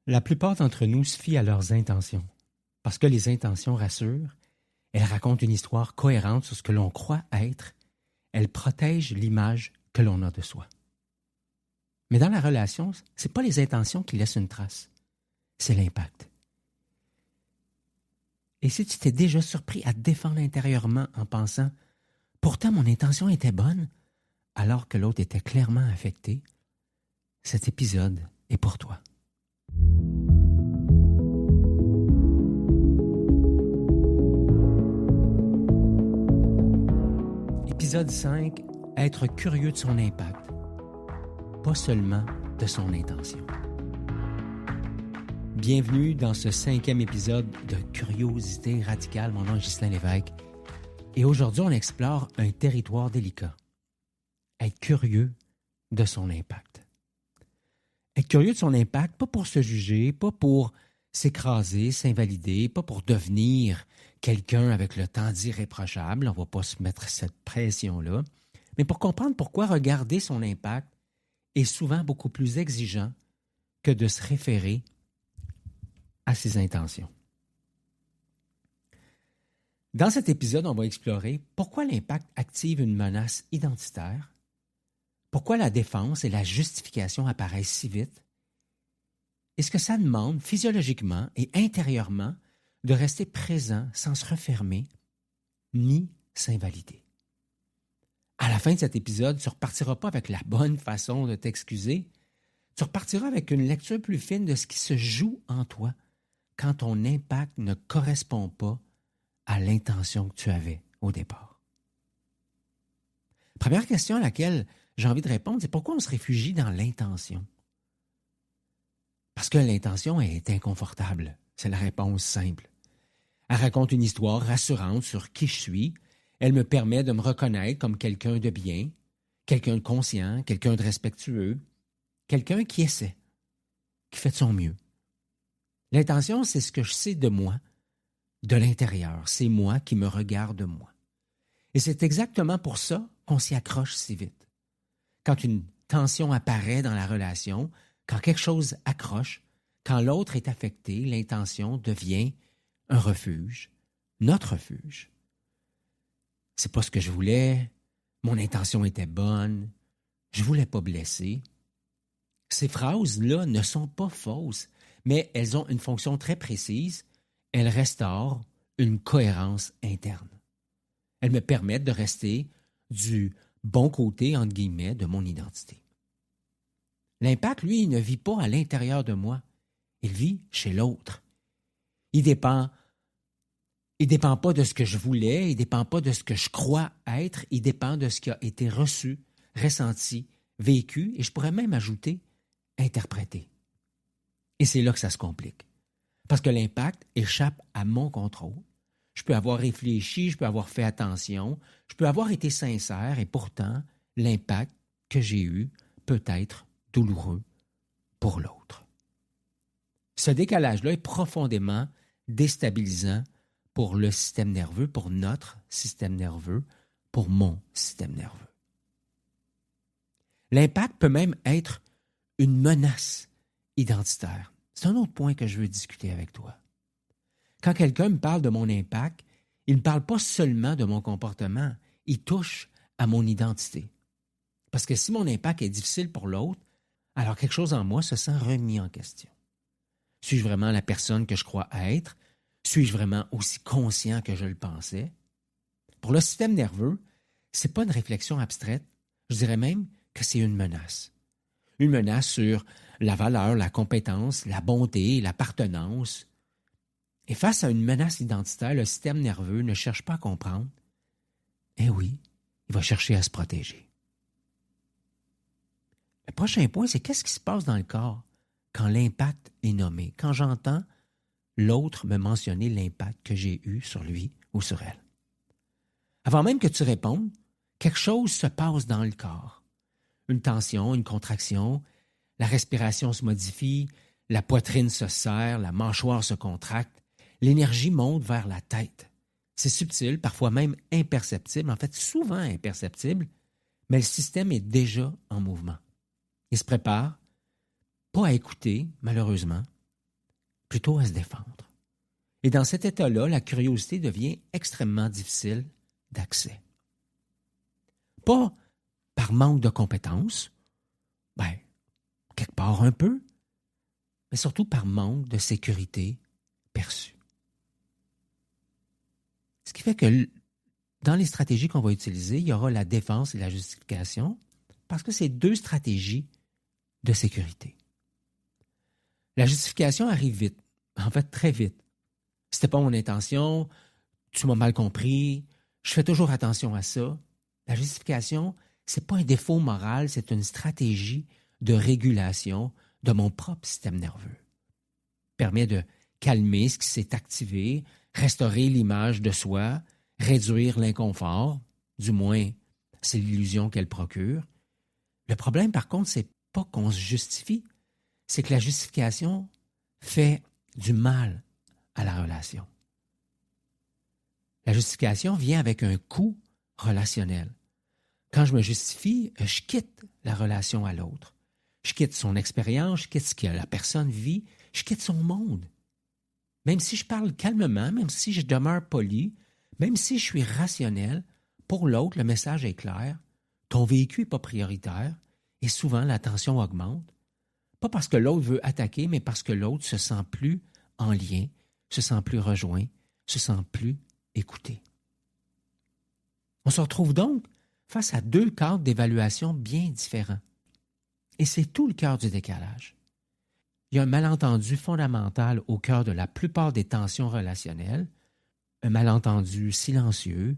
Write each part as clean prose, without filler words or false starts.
La plupart d'entre nous se fient à leurs intentions. Parce que les intentions rassurent, elles racontent une histoire cohérente sur ce que l'on croit être, elles protègent l'image que l'on a de soi. Mais dans la relation, ce n'est pas les intentions qui laissent une trace, c'est l'impact. Et si tu t'es déjà surpris à te défendre intérieurement en pensant « Pourtant mon intention était bonne », alors que l'autre était clairement affecté, cet épisode est pour toi. Épisode 5, être curieux de son impact, pas seulement de son intention. Bienvenue dans ce 5e épisode de Curiosité radicale. Mon nom est Ghislain Lévesque et aujourd'hui on explore un territoire délicat. Être curieux de son impact. Être curieux de son impact, pas pour se juger, pas pour s'écraser, s'invalider, pas pour devenir quelqu'un avec le temps d'irréprochable, on ne va pas se mettre cette pression-là, mais pour comprendre pourquoi regarder son impact est souvent beaucoup plus exigeant que de se référer à ses intentions. Dans cet épisode, on va explorer pourquoi l'impact active une menace identitaire, pourquoi la défense et la justification apparaissent si vite, et ce que ça demande physiologiquement et intérieurement de rester présent sans se refermer ni s'invalider. À la fin de cet épisode, tu ne repartiras pas avec la bonne façon de t'excuser, tu repartiras avec une lecture plus fine de ce qui se joue en toi quand ton impact ne correspond pas à l'intention que tu avais au départ. Première question à laquelle j'ai envie de répondre, c'est pourquoi on se réfugie dans l'intention? Parce que l'intention est inconfortable. C'est la réponse simple. Elle raconte une histoire rassurante sur qui je suis. Elle me permet de me reconnaître comme quelqu'un de bien, quelqu'un de conscient, quelqu'un de respectueux, quelqu'un qui essaie, qui fait de son mieux. L'intention, c'est ce que je sais de moi, de l'intérieur. C'est moi qui me regarde moi. Et c'est exactement pour ça qu'on s'y accroche si vite. Quand une tension apparaît dans la relation, quand quelque chose accroche, quand l'autre est affecté, l'intention devient un refuge, notre refuge. C'est pas ce que je voulais, mon intention était bonne, je voulais pas blesser. Ces phrases-là ne sont pas fausses, mais elles ont une fonction très précise. Elles restaurent une cohérence interne. Elles me permettent de rester du bon côté, entre guillemets, de mon identité. L'impact, lui, il ne vit pas à l'intérieur de moi. Il vit chez l'autre. Il dépend pas de ce que je voulais, il dépend pas de ce que je crois être, il dépend de ce qui a été reçu, ressenti, vécu, et je pourrais même ajouter interprété. Et c'est là que ça se complique. Parce que l'impact échappe à mon contrôle. Je peux avoir réfléchi, je peux avoir fait attention, je peux avoir été sincère, et pourtant, l'impact que j'ai eu peut être douloureux pour l'autre. Ce décalage-là est profondément déstabilisant pour le système nerveux, pour notre système nerveux, pour mon système nerveux. L'impact peut même être une menace identitaire. C'est un autre point que je veux discuter avec toi. Quand quelqu'un me parle de mon impact, il ne parle pas seulement de mon comportement, il touche à mon identité. Parce que si mon impact est difficile pour l'autre, alors quelque chose en moi se sent remis en question. Suis-je vraiment la personne que je crois être? Suis-je vraiment aussi conscient que je le pensais? Pour le système nerveux, ce n'est pas une réflexion abstraite. Je dirais même que c'est une menace. Une menace sur la valeur, la compétence, la bonté, l'appartenance. Et face à une menace identitaire, le système nerveux ne cherche pas à comprendre. Eh oui, il va chercher à se protéger. Le prochain point, c'est qu'est-ce qui se passe dans le corps quand l'impact est nommé, quand j'entends l'autre me mentionner l'impact que j'ai eu sur lui ou sur elle. Avant même que tu répondes, quelque chose se passe dans le corps. Une tension, une contraction, la respiration se modifie, la poitrine se serre, la mâchoire se contracte, l'énergie monte vers la tête. C'est subtil, parfois même imperceptible, en fait souvent imperceptible, mais le système est déjà en mouvement. Il se prépare, pas à écouter, malheureusement, plutôt à se défendre. Et dans cet état-là, la curiosité devient extrêmement difficile d'accès. Pas par manque de compétences, quelque part un peu, mais surtout par manque de sécurité perçue. Ce qui fait que dans les stratégies qu'on va utiliser, il y aura la défense et la justification, parce que c'est deux stratégies de sécurité. La justification arrive vite, en fait très vite. C'était pas mon intention, tu m'as mal compris, je fais toujours attention à ça. La justification, c'est pas un défaut moral, c'est une stratégie de régulation de mon propre système nerveux. Permet de calmer ce qui s'est activé, restaurer l'image de soi, réduire l'inconfort, du moins c'est l'illusion qu'elle procure. Le problème, par contre, c'est pas qu'on se justifie, c'est que la justification fait du mal à la relation. La justification vient avec un coût relationnel. Quand je me justifie, je quitte la relation à l'autre. Je quitte son expérience, je quitte ce que la personne vit, je quitte son monde. Même si je parle calmement, même si je demeure poli, même si je suis rationnel, pour l'autre, le message est clair. Ton vécu n'est pas prioritaire et souvent la tension augmente. Pas parce que l'autre veut attaquer, mais parce que l'autre se sent plus en lien, se sent plus rejoint, se sent plus écouté. On se retrouve donc face à deux cadres d'évaluation bien différents. Et c'est tout le cœur du décalage. Il y a un malentendu fondamental au cœur de la plupart des tensions relationnelles, un malentendu silencieux,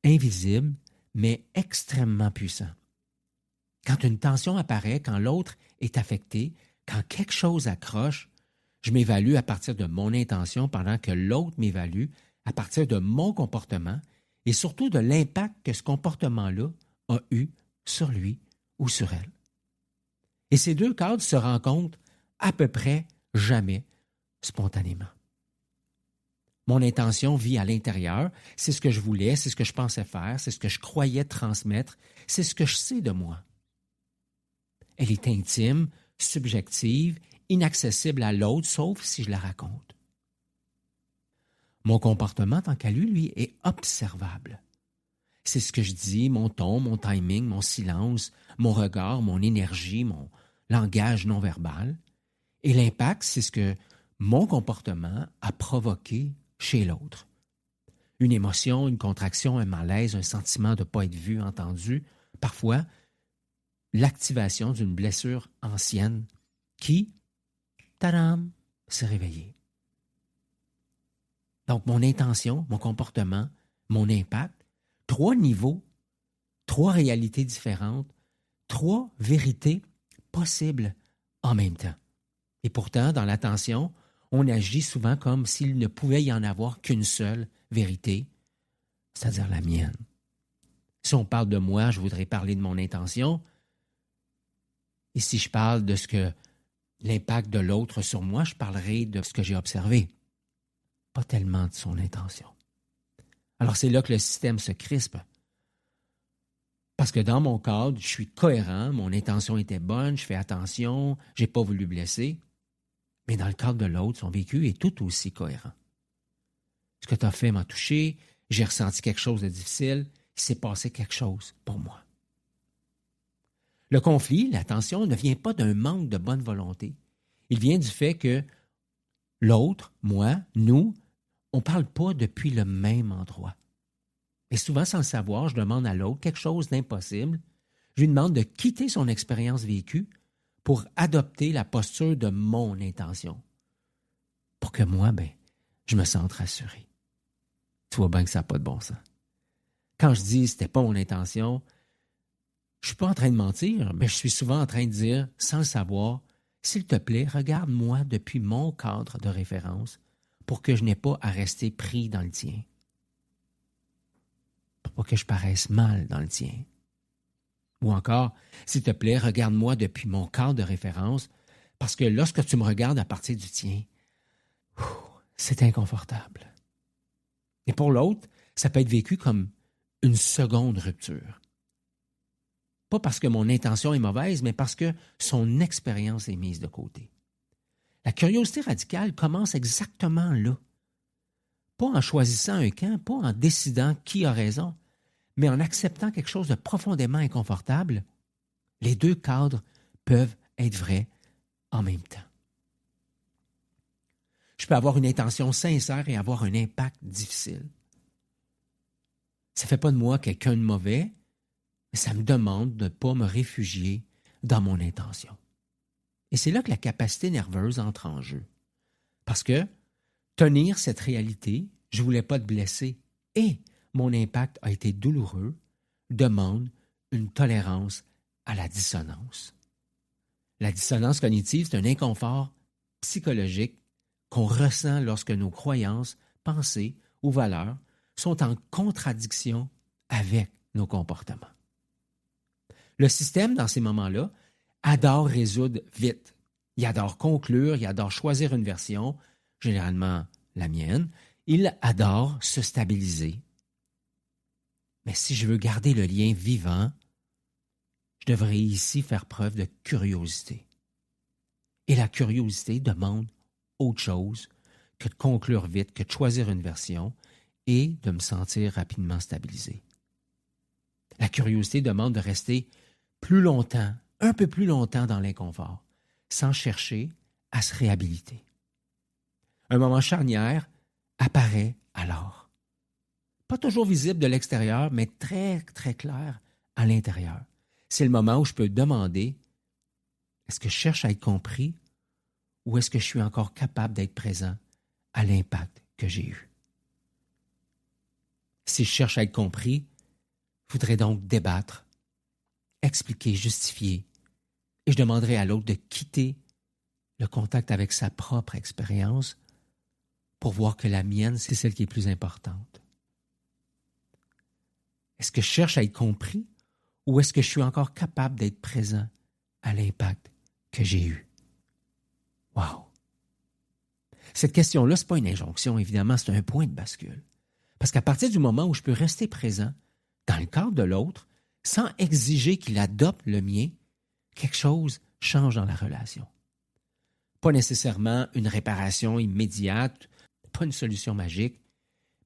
invisible, mais extrêmement puissant. Quand une tension apparaît, quand l'autre est affecté, quand quelque chose accroche, je m'évalue à partir de mon intention pendant que l'autre m'évalue à partir de mon comportement et surtout de l'impact que ce comportement-là a eu sur lui ou sur elle. Et ces deux cadres se rencontrent à peu près jamais spontanément. Mon intention vit à l'intérieur, c'est ce que je voulais, c'est ce que je pensais faire, c'est ce que je croyais transmettre, c'est ce que je sais de moi. Elle est intime, subjective, inaccessible à l'autre, sauf si je la raconte. Mon comportement, tant qu'à lui, est observable. C'est ce que je dis, mon ton, mon timing, mon silence, mon regard, mon énergie, mon langage non verbal. Et l'impact, c'est ce que mon comportement a provoqué chez l'autre. Une émotion, une contraction, un malaise, un sentiment de ne pas être vu, entendu. Parfois, l'activation d'une blessure ancienne qui, tadam, s'est réveillée. Donc, mon intention, mon comportement, mon impact, trois niveaux, trois réalités différentes, trois vérités possibles en même temps. Et pourtant, dans l'attention, on agit souvent comme s'il ne pouvait y en avoir qu'une seule vérité, c'est-à-dire la mienne. Si on parle de moi, je voudrais parler de mon intention. Et si je parle de ce que l'impact de l'autre sur moi, je parlerai de ce que j'ai observé. Pas tellement de son intention. Alors c'est là que le système se crispe. Parce que dans mon cadre, je suis cohérent, mon intention était bonne, je fais attention, je n'ai pas voulu blesser. Mais dans le cadre de l'autre, son vécu est tout aussi cohérent. Ce que tu as fait m'a touché, j'ai ressenti quelque chose de difficile, il s'est passé quelque chose pour moi. Le conflit, la tension, ne vient pas d'un manque de bonne volonté. Il vient du fait que l'autre, moi, nous, on ne parle pas depuis le même endroit. Et souvent, sans le savoir, je demande à l'autre quelque chose d'impossible. Je lui demande de quitter son expérience vécue pour adopter la posture de mon intention. Pour que moi, je me sente rassuré. Tu vois bien que ça n'a pas de bon sens. Quand je dis « c'était pas mon intention », je ne suis pas en train de mentir, mais je suis souvent en train de dire, sans le savoir, « S'il te plaît, regarde-moi depuis mon cadre de référence pour que je n'ai pas à rester pris dans le tien. Pour pas que je paraisse mal dans le tien. » Ou encore, « S'il te plaît, regarde-moi depuis mon cadre de référence parce que lorsque tu me regardes à partir du tien, c'est inconfortable. » Et pour l'autre, ça peut être vécu comme une seconde rupture. Pas parce que mon intention est mauvaise, mais parce que son expérience est mise de côté. La curiosité radicale commence exactement là. Pas en choisissant un camp, pas en décidant qui a raison, mais en acceptant quelque chose de profondément inconfortable. Les deux cadres peuvent être vrais en même temps. Je peux avoir une intention sincère et avoir un impact difficile. Ça ne fait pas de moi quelqu'un de mauvais, mais ça me demande de ne pas me réfugier dans mon intention. Et c'est là que la capacité nerveuse entre en jeu. Parce que tenir cette réalité, je ne voulais pas te blesser et mon impact a été douloureux, demande une tolérance à la dissonance. La dissonance cognitive, c'est un inconfort psychologique qu'on ressent lorsque nos croyances, pensées ou valeurs sont en contradiction avec nos comportements. Le système, dans ces moments-là, adore résoudre vite. Il adore conclure, il adore choisir une version, généralement la mienne. Il adore se stabiliser. Mais si je veux garder le lien vivant, je devrais ici faire preuve de curiosité. Et la curiosité demande autre chose que de conclure vite, que de choisir une version et de me sentir rapidement stabilisé. La curiosité demande de rester plus longtemps, un peu plus longtemps dans l'inconfort, sans chercher à se réhabiliter. Un moment charnière apparaît alors. Pas toujours visible de l'extérieur, mais très, très clair à l'intérieur. C'est le moment où je peux demander, est-ce que je cherche à être compris ou est-ce que je suis encore capable d'être présent à l'impact que j'ai eu? Si je cherche à être compris, je voudrais donc débattre, expliquer, justifier, et je demanderai à l'autre de quitter le contact avec sa propre expérience pour voir que la mienne, c'est celle qui est plus importante. Est-ce que je cherche à être compris ou est-ce que je suis encore capable d'être présent à l'impact que j'ai eu? Wow! Cette question-là, ce n'est pas une injonction, évidemment, c'est un point de bascule. Parce qu'à partir du moment où je peux rester présent dans le cadre de l'autre, sans exiger qu'il adopte le mien, quelque chose change dans la relation. Pas nécessairement une réparation immédiate, pas une solution magique,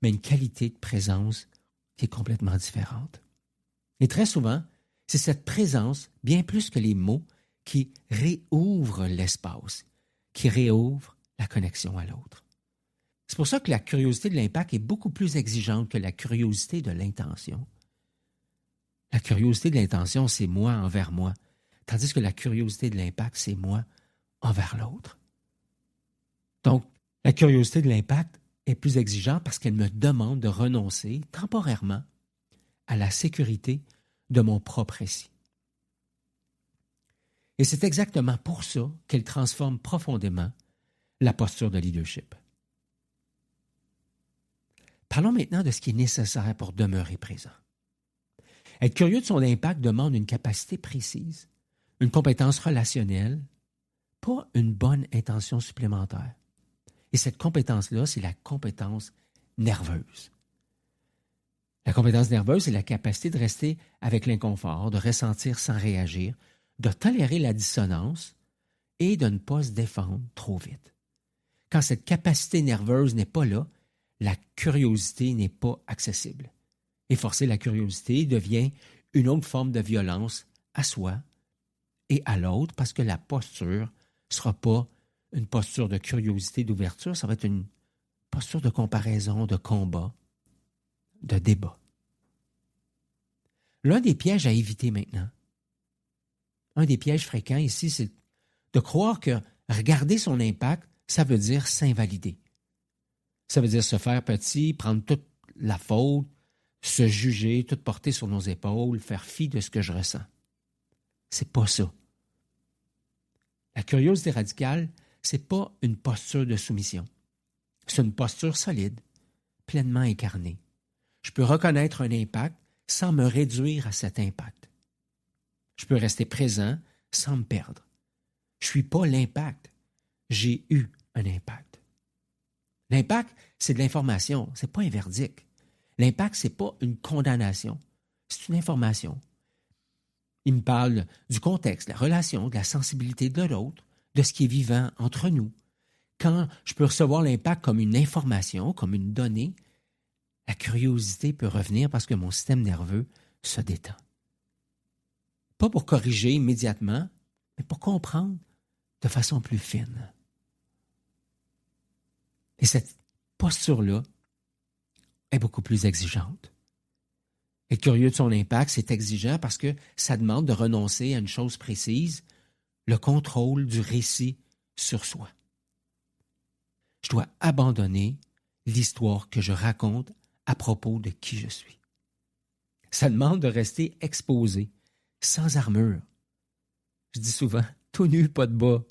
mais une qualité de présence qui est complètement différente. Et très souvent, c'est cette présence, bien plus que les mots, qui réouvre l'espace, qui réouvre la connexion à l'autre. C'est pour ça que la curiosité de l'impact est beaucoup plus exigeante que la curiosité de l'intention. La curiosité de l'intention, c'est moi envers moi, tandis que la curiosité de l'impact, c'est moi envers l'autre. Donc, la curiosité de l'impact est plus exigeante parce qu'elle me demande de renoncer temporairement à la sécurité de mon propre récit. Et c'est exactement pour ça qu'elle transforme profondément la posture de leadership. Parlons maintenant de ce qui est nécessaire pour demeurer présent. Être curieux de son impact demande une capacité précise, une compétence relationnelle, pas une bonne intention supplémentaire. Et cette compétence-là, c'est la compétence nerveuse. La compétence nerveuse, c'est la capacité de rester avec l'inconfort, de ressentir sans réagir, de tolérer la dissonance et de ne pas se défendre trop vite. Quand cette capacité nerveuse n'est pas là, la curiosité n'est pas accessible. Et forcer la curiosité devient une autre forme de violence à soi et à l'autre parce que la posture ne sera pas une posture de curiosité, d'ouverture, ça va être une posture de comparaison, de combat, de débat. L'un des pièges à éviter maintenant, un des pièges fréquents ici, c'est de croire que regarder son impact, ça veut dire s'invalider. Ça veut dire se faire petit, prendre toute la faute, se juger, tout porter sur nos épaules, faire fi de ce que je ressens. C'est pas ça. La curiosité radicale, c'est pas une posture de soumission. C'est une posture solide, pleinement incarnée. Je peux reconnaître un impact sans me réduire à cet impact. Je peux rester présent sans me perdre. Je ne suis pas l'impact. J'ai eu un impact. L'impact, c'est de l'information, ce n'est pas un verdict. L'impact, ce n'est pas une condamnation, c'est une information. Il me parle du contexte, de la relation, de la sensibilité de l'autre, de ce qui est vivant entre nous, quand je peux recevoir l'impact comme une information, comme une donnée, la curiosité peut revenir parce que mon système nerveux se détend. Pas pour corriger immédiatement, mais pour comprendre de façon plus fine. Et cette posture-là est beaucoup plus exigeante. Être curieux de son impact, c'est exigeant parce que ça demande de renoncer à une chose précise, le contrôle du récit sur soi. Je dois abandonner l'histoire que je raconte à propos de qui je suis. Ça demande de rester exposé, sans armure. Je dis souvent, tout nu, pas de bas.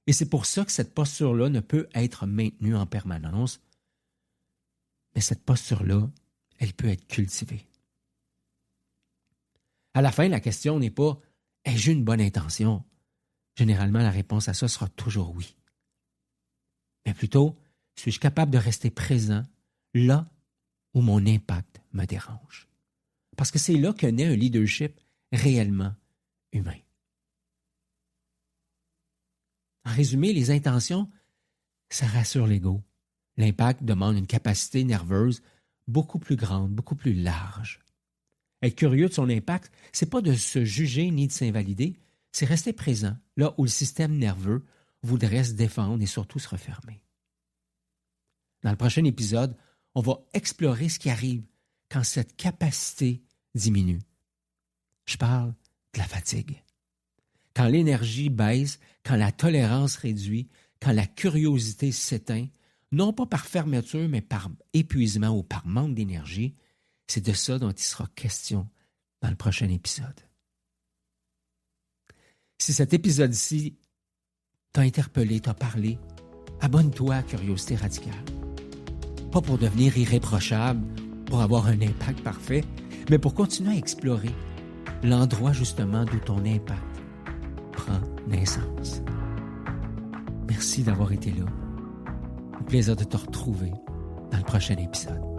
Et c'est pour ça que cette posture-là ne peut être maintenue en permanence. Mais cette posture-là, elle peut être cultivée. À la fin, la question n'est pas « ai-je une bonne intention ?» Généralement, la réponse à ça sera toujours oui. Mais plutôt, suis-je capable de rester présent là où mon impact me dérange? Parce que c'est là que naît un leadership réellement humain. En résumé, les intentions, ça rassure l'ego. L'impact demande une capacité nerveuse beaucoup plus grande, beaucoup plus large. Être curieux de son impact, c'est pas de se juger ni de s'invalider, c'est rester présent là où le système nerveux voudrait se défendre et surtout se refermer. Dans le prochain épisode, on va explorer ce qui arrive quand cette capacité diminue. Je parle de la fatigue. Quand l'énergie baisse, quand la tolérance réduit, quand la curiosité s'éteint, non pas par fermeture, mais par épuisement ou par manque d'énergie, c'est de ça dont il sera question dans le prochain épisode. Si cet épisode-ci t'a interpellé, t'a parlé, abonne-toi à Curiosité Radicale. Pas pour devenir irréprochable, pour avoir un impact parfait, mais pour continuer à explorer l'endroit justement d'où ton impact prend naissance. Merci d'avoir été là. Au plaisir de te retrouver dans le prochain épisode.